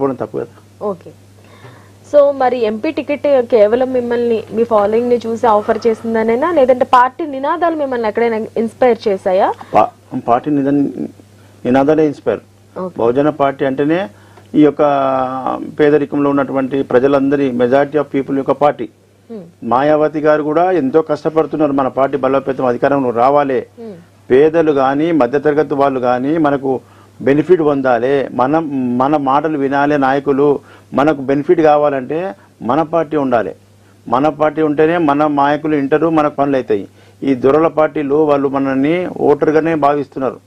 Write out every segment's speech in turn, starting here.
తప్పు కదా. Okay. So మరి ఎంపీ టికెట్ కేవలం మిమ్మల్ని మీ ఫాలోయింగ్ ని చూసి ఆఫర్ చేసిందనేనా, లేదంటే పార్టీ నినాదాలు మిమ్మల్ని ఎక్కడైనా ఇన్స్పైర్ చేశాయా? పార్టీ నినాదాలే ఇన్స్పైర్. బహుజన పార్టీ అంటేనే ఈ యొక్క పేదరికంలో ఉన్నటువంటి ప్రజలందరి మెజారిటీ ఆఫ్ పీపుల్ యొక్క పార్టీ. మాయావతి గారు కూడా ఎంతో కష్టపడుతున్నారు మన పార్టీ బలోపేతం అధికారంలో రావాలి, పేదలు గాని మధ్యతరగతి వాళ్ళు గాని మనకు బెనిఫిట్ పొందాలి, మన మాటలు వినాలి, నాయకులు మనకు బెనిఫిట్ కావాలంటే మన పార్టీ ఉండాలి. మన పార్టీ ఉంటేనే మన నాయకులు ఇంటరు, మనకు పనులు అవుతాయి. ఈ దొరల పార్టీలు వాళ్ళు మనల్ని ఓటర్గానే భావిస్తున్నారు.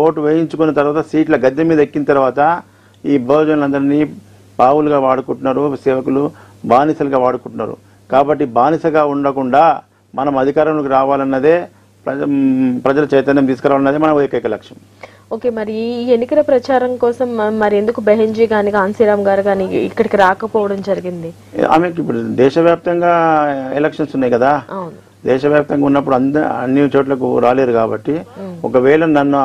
ఓటు వేయించుకున్న తర్వాత సీట్ల గద్దె మీద ఎక్కిన తర్వాత ఈ బహుజనులందరినీ పావులుగా వాడుకుంటున్నారు, సేవకులు బానిసలుగా వాడుకుంటున్నారు. కాబట్టి బానిసగా ఉండకుండా మనం అధికారంలోకి రావాలన్నదే ప్రజల చైతన్యం తీసుకురావాలన్నదే మన ఏకైక లక్ష్యం. ఓకే, మరి ఈ ఎన్నికల ప్రచారం కోసం మరి ఎందుకు బెహెన్జీ గాని కాంశీరామ్ గారు కానీ ఇక్కడికి రాకపోవడం జరిగింది? ఆమెకి ఇప్పుడు దేశవ్యాప్తంగా ఎలక్షన్స్ ఉన్నాయి కదా, దేశవ్యాప్తంగా ఉన్నప్పుడు అన్ని చోట్లకు రాలేరు. కాబట్టి ఒకవేళ నన్ను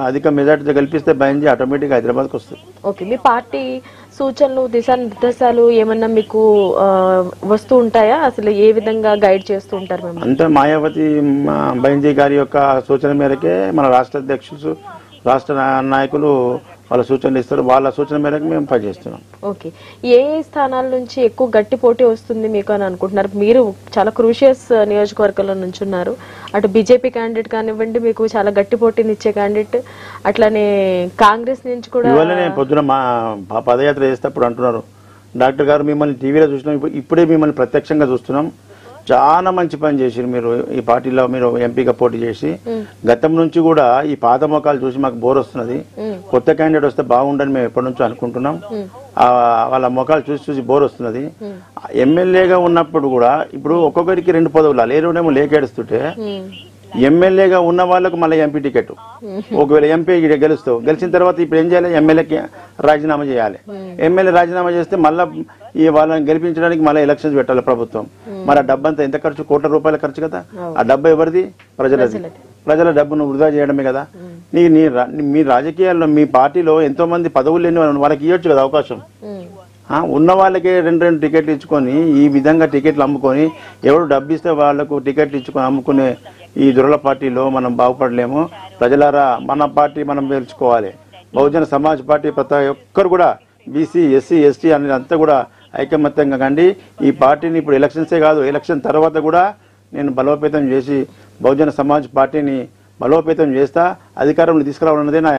అధిక మెజార్టీతో గెలిపిస్తే బెహెన్జీ ఆటోమేటిక్ హైదరాబాద్కి వస్తుంది. ఓకే, మీ పార్టీ సూచనలు దిశానిర్దేశాలు ఏమన్నా మీకు వస్తూ ఉంటాయా? అసలు ఏ విధంగా గైడ్ చేస్తూ ఉంటారు? అంతే, మాయావతి బెహెన్జీ గారి యొక్క సూచన మేరకే మన రాష్ట్ర అధ్యక్షులు రాష్ట్ర నాయకులు వాళ్ళ సూచనలు ఇస్తారు, వాళ్ళ సూచన మేరకు మేము పనిచేస్తున్నాం. ఓకే, ఏ స్థానాల నుంచి ఎక్కువ గట్టి పోటీ వస్తుంది మీకు అని అనుకుంటున్నారు? మీరు చాలా క్రూషియస్ నియోజకవర్గంలో నుంచి ఉన్నారు. అటు బీజేపీ క్యాండిడేట్ కానివ్వండి, మీకు చాలా గట్టి పోటీని ఇచ్చే క్యాండిడేట్, అట్లానే కాంగ్రెస్ నుంచి కూడా. ఇవాళనే పొద్దున మా పదయాత్ర చేసేటప్పుడు అంటున్నారు, డాక్టర్ గారు మిమ్మల్ని టీవీలో చూసినాం, ఇప్పుడే మిమ్మల్ని ప్రత్యక్షంగా చూస్తున్నాం, చాలా మంచి పని చేసిరు మీరు ఈ పార్టీలో, మీరు ఎంపీగా పోటీ చేసి. గతం నుంచి కూడా ఈ పాత మొఖాలు చూసి మాకు బోర్ వస్తున్నది, కొత్త క్యాండిడేట్ వస్తే బాగుండని మేము ఎప్పటి నుంచో అనుకుంటున్నాం. వాళ్ళ మొఖాలు చూసి చూసి బోర్ వస్తున్నది. ఎమ్మెల్యేగా ఉన్నప్పుడు కూడా ఇప్పుడు ఒక్కొక్కరికి 2 పదవులు లేరునేమో లేకేడుస్తుంటే, ఎమ్మెల్యేగా ఉన్న వాళ్ళకు మళ్ళీ ఎంపీ టికెట్. ఒకవేళ ఎంపీ గెలుస్తావు, గెలిచిన తర్వాత ఇప్పుడు ఏం చేయాలి? ఎమ్మెల్యేకి రాజీనామా చేయాలి. ఎమ్మెల్యే రాజీనామా చేస్తే మళ్ళీ ఈ వాళ్ళని గెలిపించడానికి మళ్ళీ ఎలక్షన్స్ పెట్టాలి ప్రభుత్వం. మరి ఆ డబ్బంతా ఎంత ఖర్చు? కోట్ల రూపాయల ఖర్చు కదా. ఆ డబ్బు ఎవరిది? ప్రజలది. ప్రజల డబ్బును వృధా చేయడమే కదా. మీ రాజకీయాల్లో మీ పార్టీలో ఎంతో మంది పదవులు లేని వాళ్ళకి ఇవ్వచ్చు కదా అవకాశం. ఉన్న వాళ్ళకే 2 టికెట్లు ఇచ్చుకొని ఈ విధంగా టికెట్లు అమ్ముకొని, ఎవరు డబ్బు ఇస్తే వాళ్లకు టికెట్లు ఇచ్చుకొని అమ్ముకునే ఈ దురల పార్టీలో మనం బాగుపడలేము. ప్రజలారా, మన పార్టీ మనం గెలుచుకోవాలి. బహుజన సమాజ్ పార్టీ ప్రతి ఒక్కరు కూడా బీసీ, ఎస్సీ, ఎస్టీ అనేది అంతా కూడా ఐకమత్యంగా కండి ఈ పార్టీని ఇప్పుడు ఎలక్షన్సే కాదు, ఎలక్షన్ తర్వాత కూడా నేను బలోపేతం చేసి బహుజన సమాజ్ పార్టీని బలోపేతం చేస్తా, అధికారంలో తీసుకురావాలన్నదే నా